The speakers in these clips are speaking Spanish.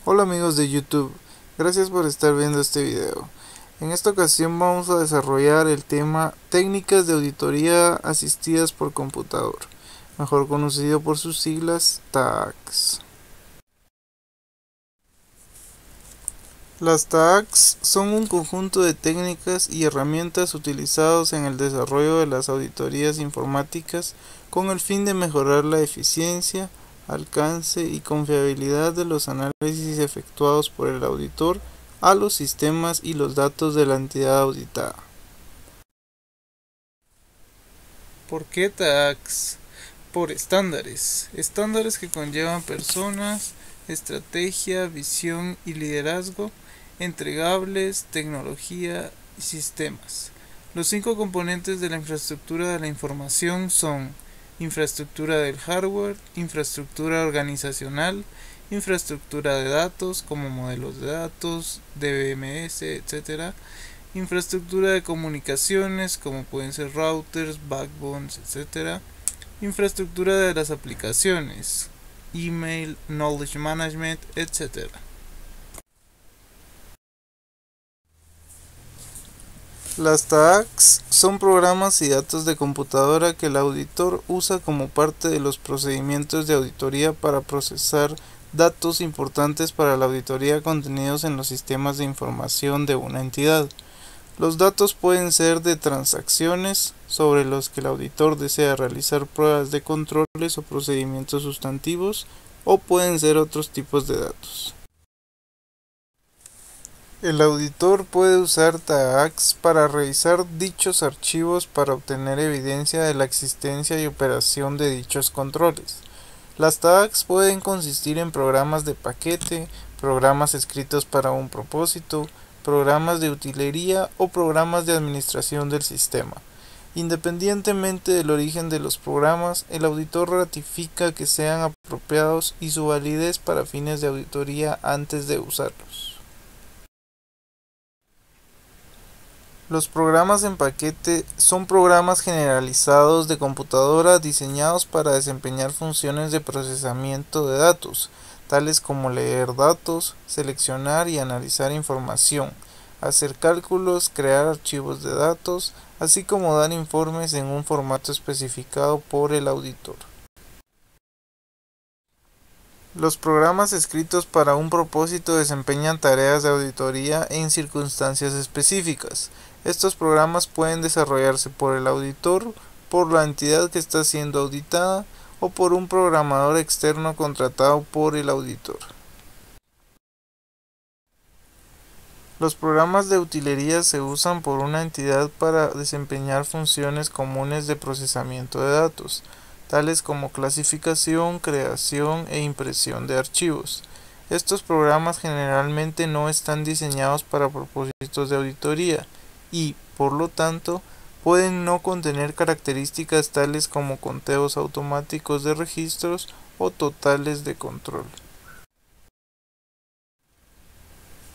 Hola amigos de YouTube, gracias por estar viendo este video. En esta ocasión vamos a desarrollar el tema técnicas de auditoría asistidas por computador, mejor conocido por sus siglas TAACS. Las TAACS son un conjunto de técnicas y herramientas utilizados en el desarrollo de las auditorías informáticas con el fin de mejorar la eficiencia, alcance y confiabilidad de los análisis efectuados por el auditor a los sistemas y los datos de la entidad auditada. ¿Por qué TAACS? Por estándares que conllevan personas, estrategia, visión y liderazgo, entregables, tecnología y sistemas. Los 5 componentes de la infraestructura de la información son infraestructura del hardware, infraestructura organizacional, infraestructura de datos como modelos de datos, DBMS, etc., infraestructura de comunicaciones como pueden ser routers, backbones, etc., infraestructura de las aplicaciones, email, knowledge management, etc. Las TAACS son programas y datos de computadora que el auditor usa como parte de los procedimientos de auditoría para procesar datos importantes para la auditoría contenidos en los sistemas de información de una entidad. Los datos pueden ser de transacciones sobre los que el auditor desea realizar pruebas de controles o procedimientos sustantivos, o pueden ser otros tipos de datos. El auditor puede usar TAACS para revisar dichos archivos para obtener evidencia de la existencia y operación de dichos controles. Las TAACS pueden consistir en programas de paquete, programas escritos para un propósito, programas de utilería o programas de administración del sistema. Independientemente del origen de los programas, el auditor ratifica que sean apropiados y su validez para fines de auditoría antes de usarlos. Los programas en paquete son programas generalizados de computadora diseñados para desempeñar funciones de procesamiento de datos, tales como leer datos, seleccionar y analizar información, hacer cálculos, crear archivos de datos, así como dar informes en un formato especificado por el auditor. Los programas escritos para un propósito desempeñan tareas de auditoría en circunstancias específicas. Estos programas pueden desarrollarse por el auditor, por la entidad que está siendo auditada o por un programador externo contratado por el auditor. Los programas de utilería se usan por una entidad para desempeñar funciones comunes de procesamiento de datos, tales como clasificación, creación e impresión de archivos. Estos programas generalmente no están diseñados para propósitos de auditoría y, por lo tanto, pueden no contener características tales como conteos automáticos de registros o totales de control.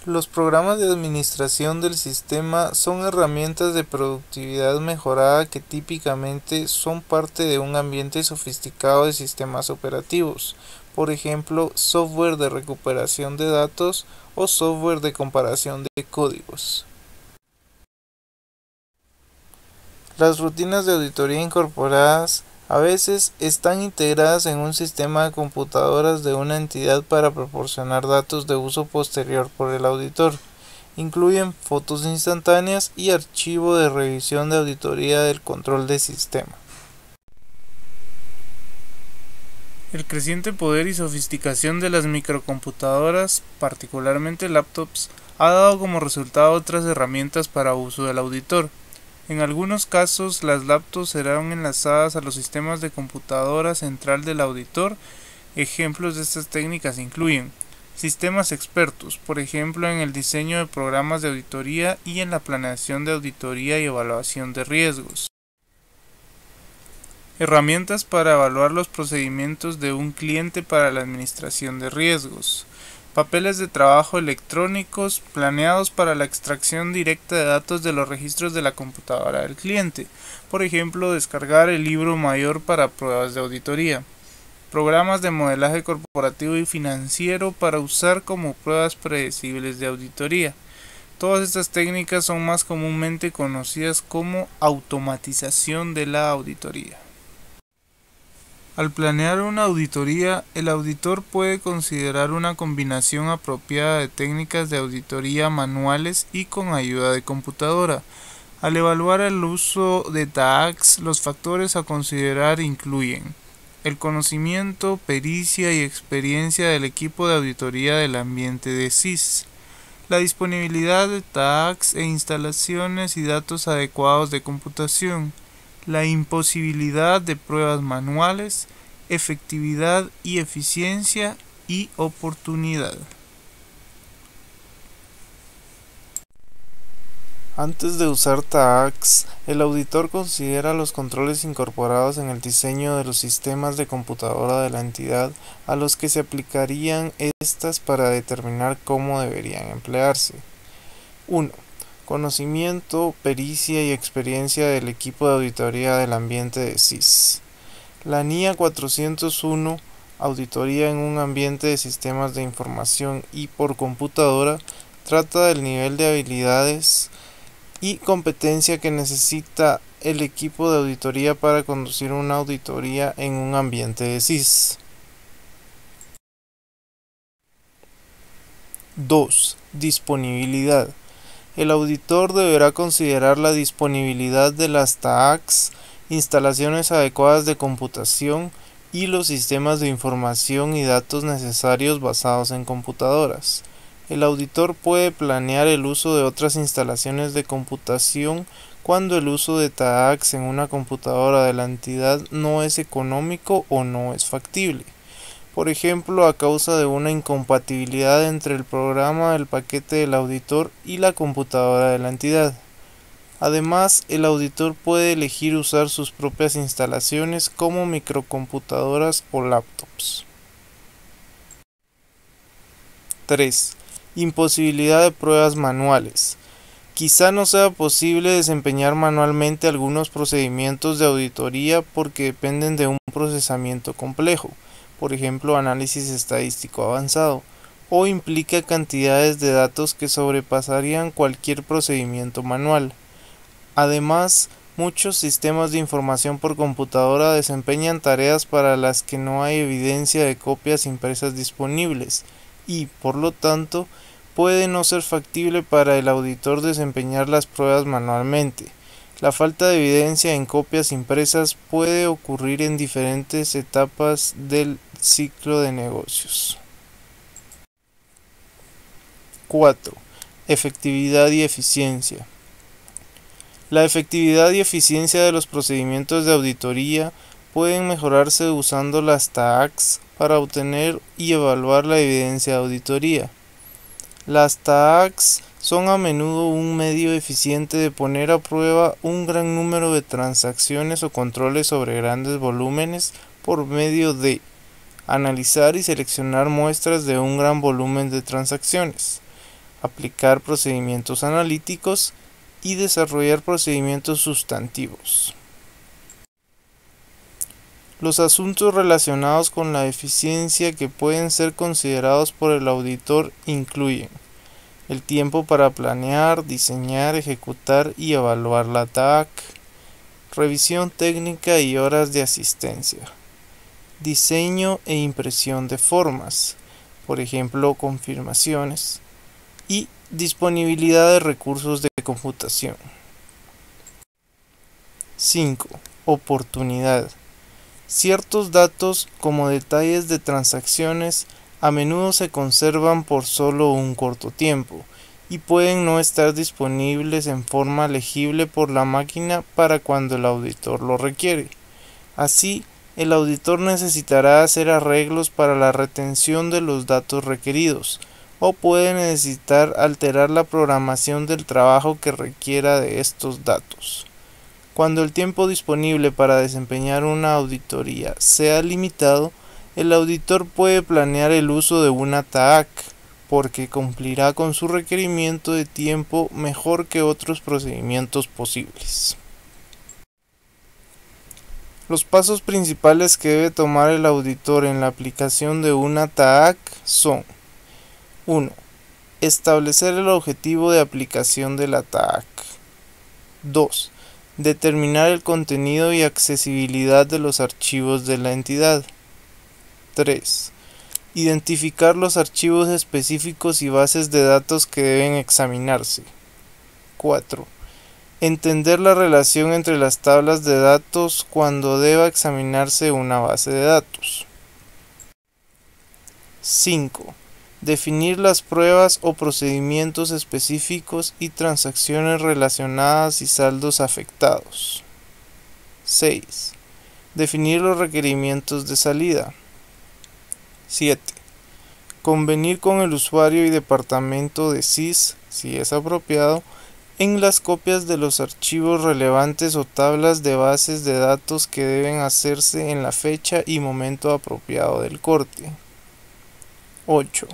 Los programas de administración del sistema son herramientas de productividad mejorada que típicamente son parte de un ambiente sofisticado de sistemas operativos, por ejemplo, software de recuperación de datos o software de comparación de códigos. Las rutinas de auditoría incorporadas a veces están integradas en un sistema de computadoras de una entidad para proporcionar datos de uso posterior por el auditor. Incluyen fotos instantáneas y archivo de revisión de auditoría del control de sistema. El creciente poder y sofisticación de las microcomputadoras, particularmente laptops, ha dado como resultado otras herramientas para uso del auditor. En algunos casos, las laptops serán enlazadas a los sistemas de computadora central del auditor. Ejemplos de estas técnicas incluyen sistemas expertos, por ejemplo en el diseño de programas de auditoría y en la planeación de auditoría y evaluación de riesgos. Herramientas para evaluar los procedimientos de un cliente para la administración de riesgos. Papeles de trabajo electrónicos planeados para la extracción directa de datos de los registros de la computadora del cliente, por ejemplo, descargar el libro mayor para pruebas de auditoría. programas de modelaje corporativo y financiero para usar como pruebas predecibles de auditoría. Todas estas técnicas son más comúnmente conocidas como automatización de la auditoría. Al planear una auditoría, el auditor puede considerar una combinación apropiada de técnicas de auditoría manuales y con ayuda de computadora. Al evaluar el uso de TAACS, los factores a considerar incluyen el conocimiento, pericia y experiencia del equipo de auditoría del ambiente de SIS, la disponibilidad de TAACS e instalaciones y datos adecuados de computación, la imposibilidad de pruebas manuales, efectividad y eficiencia y oportunidad. Antes de usar TAACS, el auditor considera los controles incorporados en el diseño de los sistemas de computadora de la entidad a los que se aplicarían estas para determinar cómo deberían emplearse. 1. Conocimiento, pericia y experiencia del equipo de auditoría del ambiente de SIS. La NIA 401, Auditoría en un ambiente de sistemas de información y por computadora, trata del nivel de habilidades y competencia que necesita el equipo de auditoría para conducir una auditoría en un ambiente de SIS. 2. Disponibilidad. El auditor deberá considerar la disponibilidad de las TAACS, instalaciones adecuadas de computación y los sistemas de información y datos necesarios basados en computadoras. El auditor puede planear el uso de otras instalaciones de computación cuando el uso de TAACS en una computadora de la entidad no es económico o no es factible. Por ejemplo, a causa de una incompatibilidad entre el programa del paquete del auditor y la computadora de la entidad. Además, el auditor puede elegir usar sus propias instalaciones como microcomputadoras o laptops. 3. Imposibilidad de pruebas manuales. Quizá no sea posible desempeñar manualmente algunos procedimientos de auditoría porque dependen de un procesamiento complejo, por ejemplo análisis estadístico avanzado, o implica cantidades de datos que sobrepasarían cualquier procedimiento manual. Además, muchos sistemas de información por computadora desempeñan tareas para las que no hay evidencia de copias impresas disponibles y, por lo tanto, puede no ser factible para el auditor desempeñar las pruebas manualmente. La falta de evidencia en copias impresas puede ocurrir en diferentes etapas del ciclo de negocios. 4. Efectividad y eficiencia. La efectividad y eficiencia de los procedimientos de auditoría pueden mejorarse usando las TAACS para obtener y evaluar la evidencia de auditoría. Las TAACS son a menudo un medio eficiente de poner a prueba un gran número de transacciones o controles sobre grandes volúmenes por medio de analizar y seleccionar muestras de un gran volumen de transacciones, aplicar procedimientos analíticos y desarrollar procedimientos sustantivos. Los asuntos relacionados con la eficiencia que pueden ser considerados por el auditor incluyen el tiempo para planear, diseñar, ejecutar y evaluar la TAAC, revisión técnica y horas de asistencia, diseño e impresión de formas, por ejemplo confirmaciones, y disponibilidad de recursos de computación. 5. Oportunidad. Ciertos datos, como detalles de transacciones, a menudo se conservan por solo un corto tiempo y pueden no estar disponibles en forma legible por la máquina para cuando el auditor lo requiere. Así, el auditor necesitará hacer arreglos para la retención de los datos requeridos, o puede necesitar alterar la programación del trabajo que requiera de estos datos. Cuando el tiempo disponible para desempeñar una auditoría sea limitado, el auditor puede planear el uso de una TAAC, porque cumplirá con su requerimiento de tiempo mejor que otros procedimientos posibles. Los pasos principales que debe tomar el auditor en la aplicación de una TAAC son: 1. Establecer el objetivo de aplicación de la TAAC. 2. Determinar el contenido y accesibilidad de los archivos de la entidad. 3. Identificar los archivos específicos y bases de datos que deben examinarse. 4. Entender la relación entre las tablas de datos cuando deba examinarse una base de datos. 5. Definir las pruebas o procedimientos específicos y transacciones relacionadas y saldos afectados. 6. Definir los requerimientos de salida. 7. Convenir con el usuario y departamento de SIS, si es apropiado, en las copias de los archivos relevantes o tablas de bases de datos que deben hacerse en la fecha y momento apropiado del corte. 8.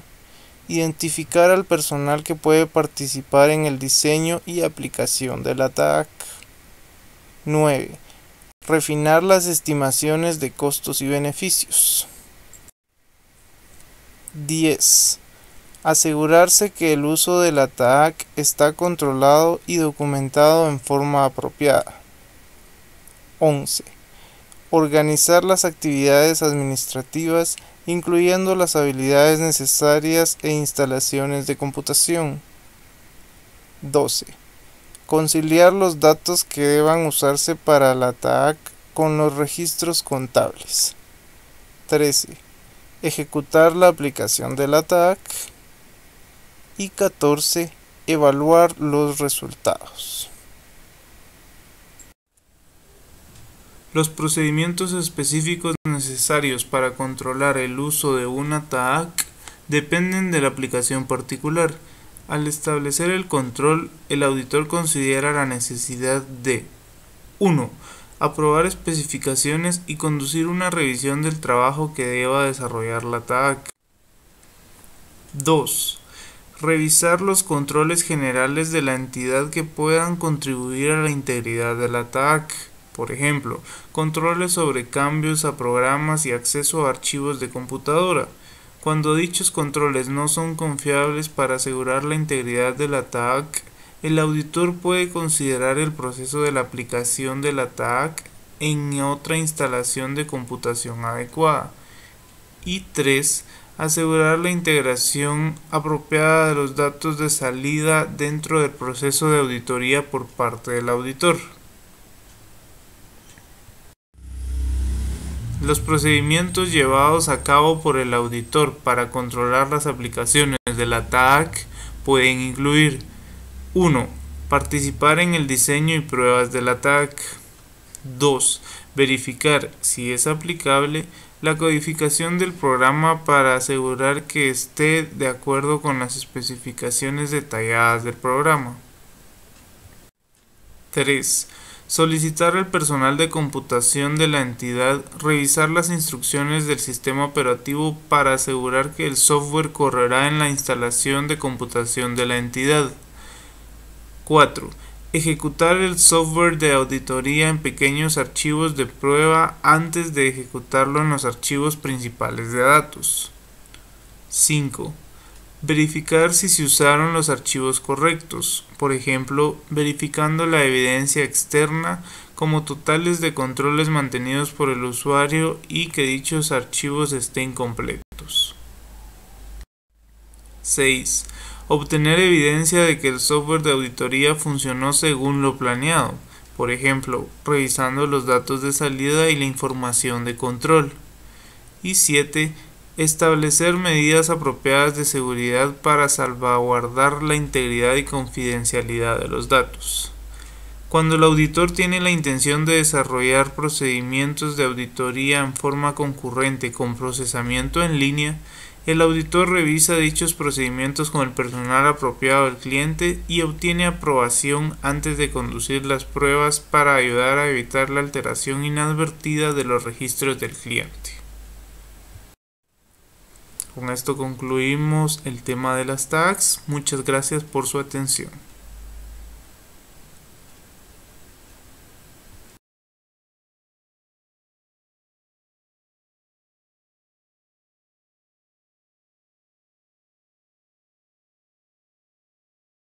Identificar al personal que puede participar en el diseño y aplicación de la TAAC. 9. Refinar las estimaciones de costos y beneficios. 10. Asegurarse que el uso de la TAAC está controlado y documentado en forma apropiada. 11. Organizar las actividades administrativas, incluyendo las habilidades necesarias e instalaciones de computación. 12. Conciliar los datos que deban usarse para la TAAC con los registros contables. 13. Ejecutar la aplicación de la TAAC. Y 14. Evaluar los resultados. Los procedimientos específicos necesarios para controlar el uso de una TAAC dependen de la aplicación particular. Al establecer el control, el auditor considera la necesidad de: 1. Aprobar especificaciones y conducir una revisión del trabajo que deba desarrollar la TAAC. 2. Revisar los controles generales de la entidad que puedan contribuir a la integridad de la TAAC. Por ejemplo, controles sobre cambios a programas y acceso a archivos de computadora. Cuando dichos controles no son confiables para asegurar la integridad de la TAAC, el auditor puede considerar el proceso de la aplicación de la TAAC en otra instalación de computación adecuada. Y 3. Asegurar la integración apropiada de los datos de salida dentro del proceso de auditoría por parte del auditor. Los procedimientos llevados a cabo por el auditor para controlar las aplicaciones de la TAAC pueden incluir: 1. Participar en el diseño y pruebas de la TAAC. 2. Verificar, si es aplicable, la codificación del programa para asegurar que esté de acuerdo con las especificaciones detalladas del programa. 3. Solicitar al personal de computación de la entidad revisar las instrucciones del sistema operativo para asegurar que el software correrá en la instalación de computación de la entidad. 4. Ejecutar el software de auditoría en pequeños archivos de prueba antes de ejecutarlo en los archivos principales de datos. 5. Verificar si se usaron los archivos correctos, por ejemplo, verificando la evidencia externa como totales de controles mantenidos por el usuario y que dichos archivos estén completos. 6. Obtener evidencia de que el software de auditoría funcionó según lo planeado, por ejemplo, revisando los datos de salida y la información de control. Y 7. Establecer medidas apropiadas de seguridad para salvaguardar la integridad y confidencialidad de los datos. Cuando el auditor tiene la intención de desarrollar procedimientos de auditoría en forma concurrente con procesamiento en línea, el auditor revisa dichos procedimientos con el personal apropiado del cliente y obtiene aprobación antes de conducir las pruebas para ayudar a evitar la alteración inadvertida de los registros del cliente. Con esto concluimos el tema de las TAACs. Muchas gracias por su atención.